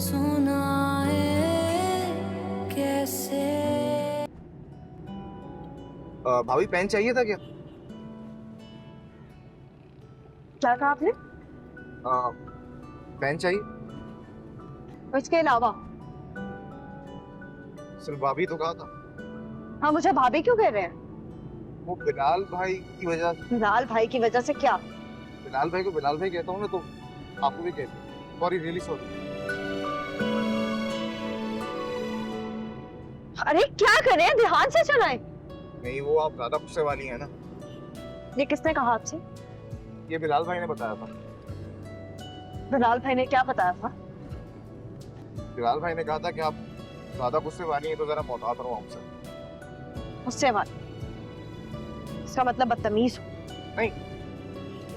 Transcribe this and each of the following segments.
सुनाए कैसे। भाभी पेन चाहिए था क्या? क्या कहा आपने? पेन चाहिए? इसके अलावा? सिर्फ भाभी तो कहा था। हाँ, मुझे भाभी क्यों कह रहे हैं? वो बिलाल भाई की वजह। बिलाल भाई की वजह से क्या? बिलाल भाई को बिलाल भाई कहता हूँ ना, तो आपको भी कहते हैं। Sorry, really sorry. अरे क्या कर रहे हैं, ध्यान से चलाएं। नहीं, वो आप ज्यादा गुस्से वाली है ना। ये किसने कहा आपसे? ये बिलाल भाई ने बताया था। बिलाल भाई ने क्या बताया था? बिलाल भाई ने कहा था कि आप ज्यादा गुस्से वाली हैं, तो जरा मोहतात रहो हमसे। उससे बात, इसका मतलब बदतमीज हो। नहीं,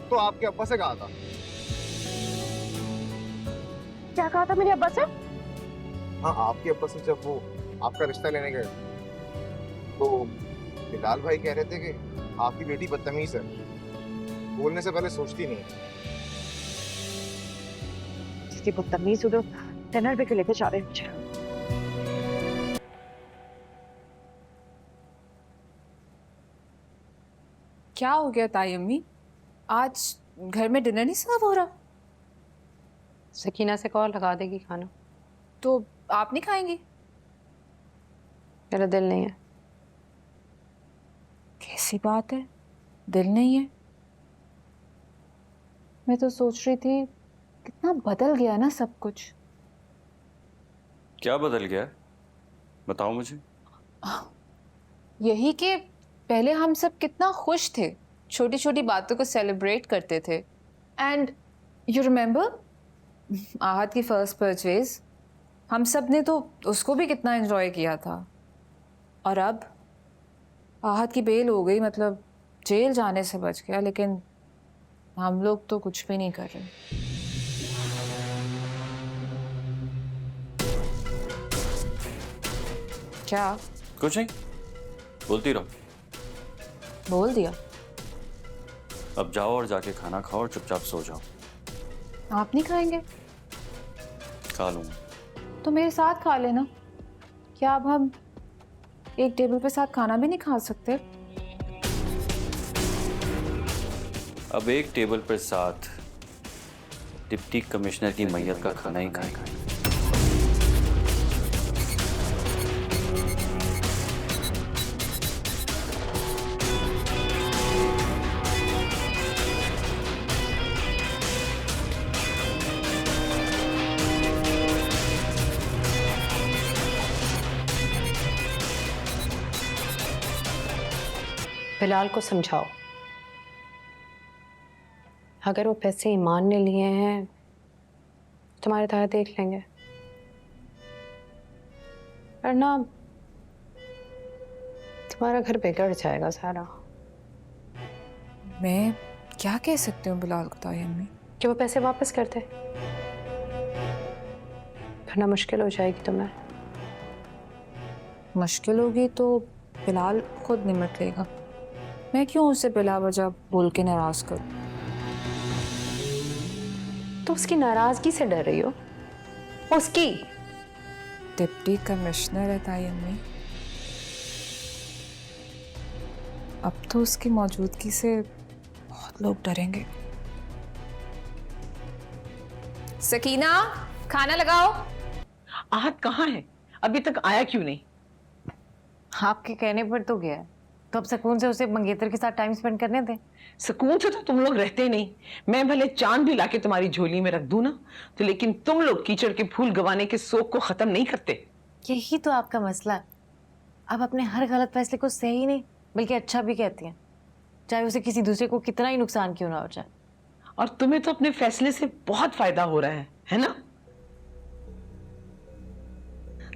तो आपके अब्बा से कहा था। क्या कहा था मेरे अब्बा से? हाँ, आपके अब्बा से जब वो आपका रिश्ता लेने गए, तो बिलाल भाई कह रहे थे कि आपकी बेटी बदतमीज है, बोलने से पहले सोचती नहीं है। किसी बदतमीज उधर डिनर पे क्यों लेके जा रहे हैं मुझे? क्या हो गया ताई अम्मी? आज घर में डिनर नहीं सर्व हो रहा? सकीना से कॉल लगा देगी खाना। तो आप नहीं खाएंगी? मेरा दिल नहीं है। कैसी बात है, दिल नहीं है? मैं तो सोच रही थी कितना बदल गया ना सब कुछ। क्या बदल गया है? बताओ मुझे। यही कि पहले हम सब कितना खुश थे, छोटी छोटी बातों को सेलिब्रेट करते थे। एंड यू रिमेम्बर आहत की फर्स्ट परचेज, हम सब ने तो उसको भी कितना एंजॉय किया था। और अब आहत की बेल हो गई, मतलब जेल जाने से बच गया, लेकिन हम लोग तो कुछ भी नहीं कर रहे। क्या? कुछ नहीं, बोलती रहो। बोल दिया? अब जाओ और जाके खाना खाओ और चुपचाप सो जाओ। आप नहीं खाएंगे? खा लूंगा। तो मेरे साथ खा लेना। क्या अब हम एक टेबल पे साथ खाना भी नहीं खा सकते? अब एक टेबल पर साथ डिप्टी कमिश्नर की मैयत का खाना ही खाएगा। बिलाल को समझाओ, अगर वो पैसे ईमान ने लिए हैं तुम्हारे तरह देख लेंगे, वरना तुम्हारा घर बिगड़ जाएगा सारा। मैं क्या कह सकती हूँ बिलाल को ताई अम्मी? कि वो पैसे वापस कर दे, वरना मुश्किल हो जाएगी तुम्हें। मुश्किल होगी तो बिलाल खुद निमट लेगा। मैं क्यों उसे बिला वजह बोल के नाराज करूं? तो उसकी नाराजगी से डर रही हो? उसकी डिप्टी कमिश्नर है ताई अम्मी। अब तो उसकी मौजूदगी से बहुत लोग डरेंगे। सकीना, खाना लगाओ। आहत कहाँ है? अभी तक आया क्यों नहीं? आपके कहने पर तो गया है, तो अब सुकून से उसे मंगेतर के साथ टाइम स्पेंड करने दें। सुकून से तो तुम लोग रहते नहीं। मैं भले चांद भी लाके तुम्हारी झोली में रख दूं ना, तो लेकिन तुम लोग कीचड़ के फूल गवाने के शौक को खत्म नहीं करते। यही तो आपका मसला है, आप अपने हर गलत फैसले को सही नहीं बल्कि अच्छा भी कहती हैं, चाहे उसे किसी दूसरे को कितना ही नुकसान क्यों ना हो जाए। और तुम्हें तो अपने फैसले से बहुत फायदा हो रहा है ना?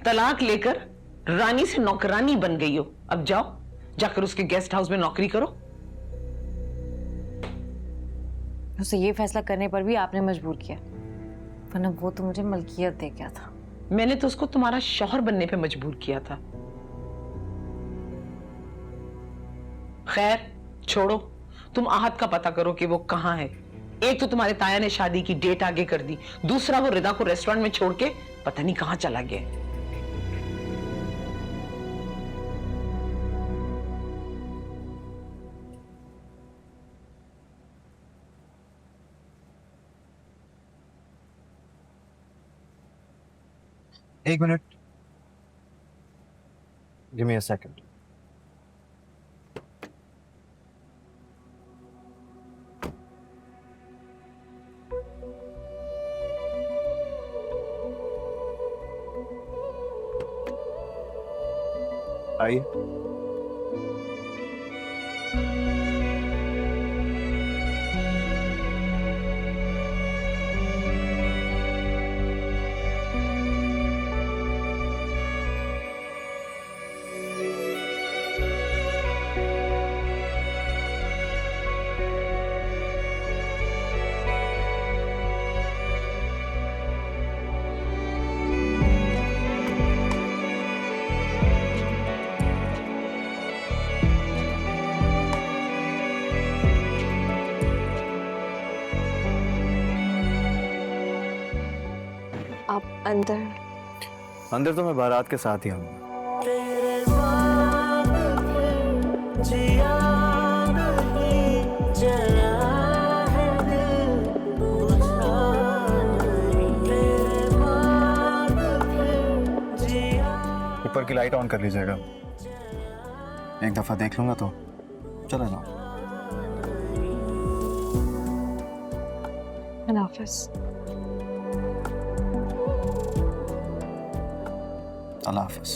तलाक लेकर रानी से नौकरानी बन गई हो, अब जाओ जाकर उसके गेस्ट हाउस में नौकरी करो। उसे ये फैसला करने पर भी आपने मजबूर किया, वरना वो तो मुझे मलकियत दे गया था। मैंने तो उसको तुम्हारा शौहर बनने पे मजबूर किया था। खैर छोड़ो, तुम आहत का पता करो कि वो कहाँ है। एक तो तुम्हारे ताया ने शादी की डेट आगे कर दी, दूसरा वो रिदा को रेस्टोरेंट में छोड़ के पता नहीं कहां चला गया। एक minute, give me a second. आइए। आप अंदर। अंदर तो मैं बारात के साथ ही आऊंगा। ऊपर की लाइट ऑन कर लीजिएगा, एक दफा देख लूंगा तो चला जाऊं। अल्लाह हाफिज। अल्लाह हाफिज।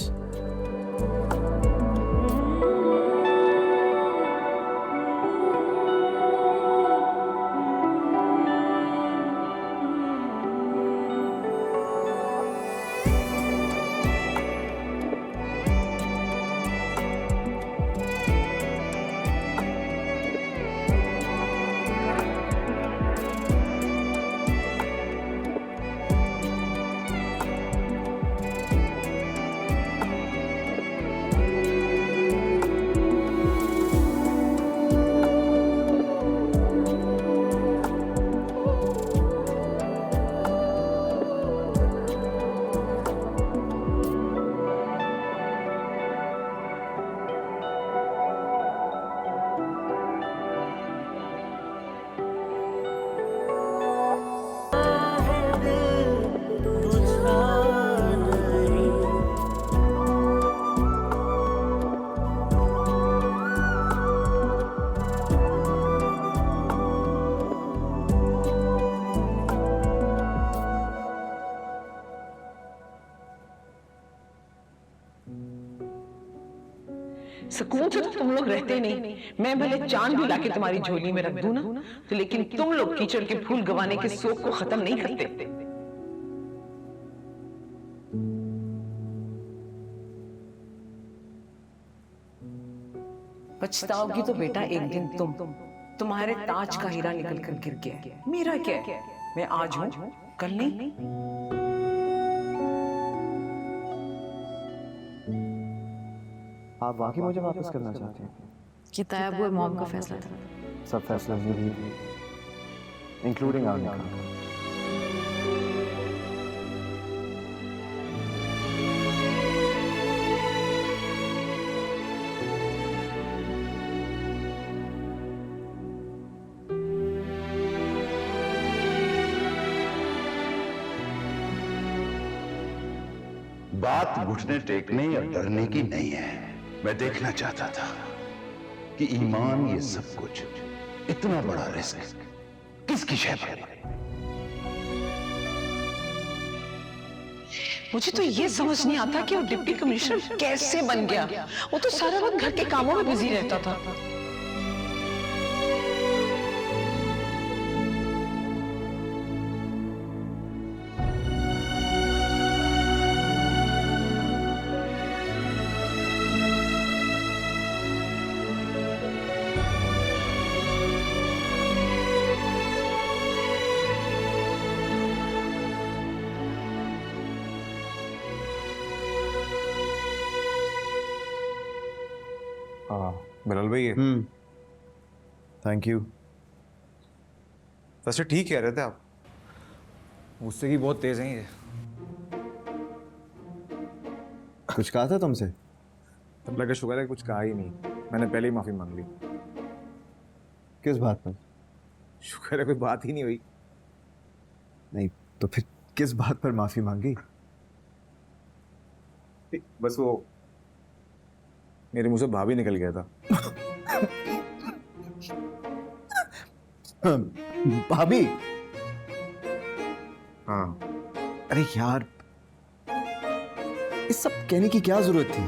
सुकून से तो तुम लोग रहते नहीं। मैं भले चांद भी लाके तुम्हारी झोली में रख दूं ना, तो लेकिन तुम लोग कीचड़ के फूल गवाने के शौक को खत्म नहीं करते। पछताओगी तो बेटा एक दिन तुम्हारे ताज का हीरा निकल कर गिर गया। मेरा क्या है? मैं आज हूं, कल नहीं। आप वाकई मुझे वापस करना चाहते हैं? कि ताया बुआ मॉम का फैसला था। सब फैसला मेरी, इंक्लूडिंग आने का। बात घुटने टेकने या डरने की नहीं है। मैं देखना चाहता था कि ईमान ये सब कुछ, इतना बड़ा रिस्क किसकी शय पर है। मुझे तो ये समझ नहीं आता कि वो डिप्टी कमिश्नर कैसे बन गया। वो तो सारा वक्त घर के कामों में बिजी रहता था। हाँ बिलाल भाई, थैंक यू। वैसे ठीक कह रहे थे आप। मुझसे की बहुत तेज हैं ये। कुछ कहा था तुमसे? तब लगा शुक्र है कुछ कहा ही नहीं, मैंने पहले ही माफी मांग ली। किस बात पर? शुक्र है कोई बात ही नहीं हुई। नहीं तो फिर किस बात पर माफी मांगी? बस वो मेरे मुंह से भाभी निकल गया था। भाभी? हाँ। अरे यार, इस सब कहने की क्या जरूरत थी?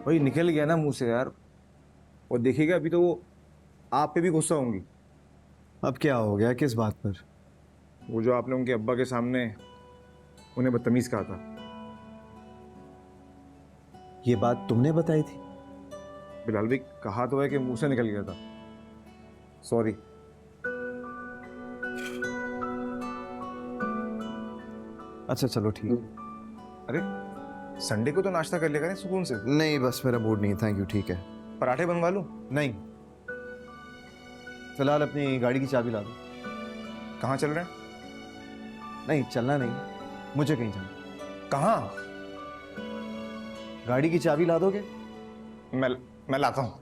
वही निकल गया ना मुंह से यार। और देखिएगा अभी तो वो आप पे भी गुस्सा होंगी। अब क्या हो गया? किस बात पर? वो जो आपने उनके अब्बा के सामने उन्हें बदतमीज कहा था। ये बात तुमने बताई थी? बिलाल भाई, कहा तो है कि मुंह से निकल गया था। सॉरी। अच्छा चलो ठीक। अरे संडे को तो नाश्ता कर लेगा ना सुकून से। नहीं बस मेरा मूड नहीं, थैंक यू। ठीक है। पराठे बनवा लूं? नहीं, फिलहाल अपनी गाड़ी की चाबी ला दो। कहाँ चल रहे हैं? नहीं चलना नहीं, मुझे कहीं जाना। कहाँ? गाड़ी की चाबी ला दोगे? मैं लाता हूँ।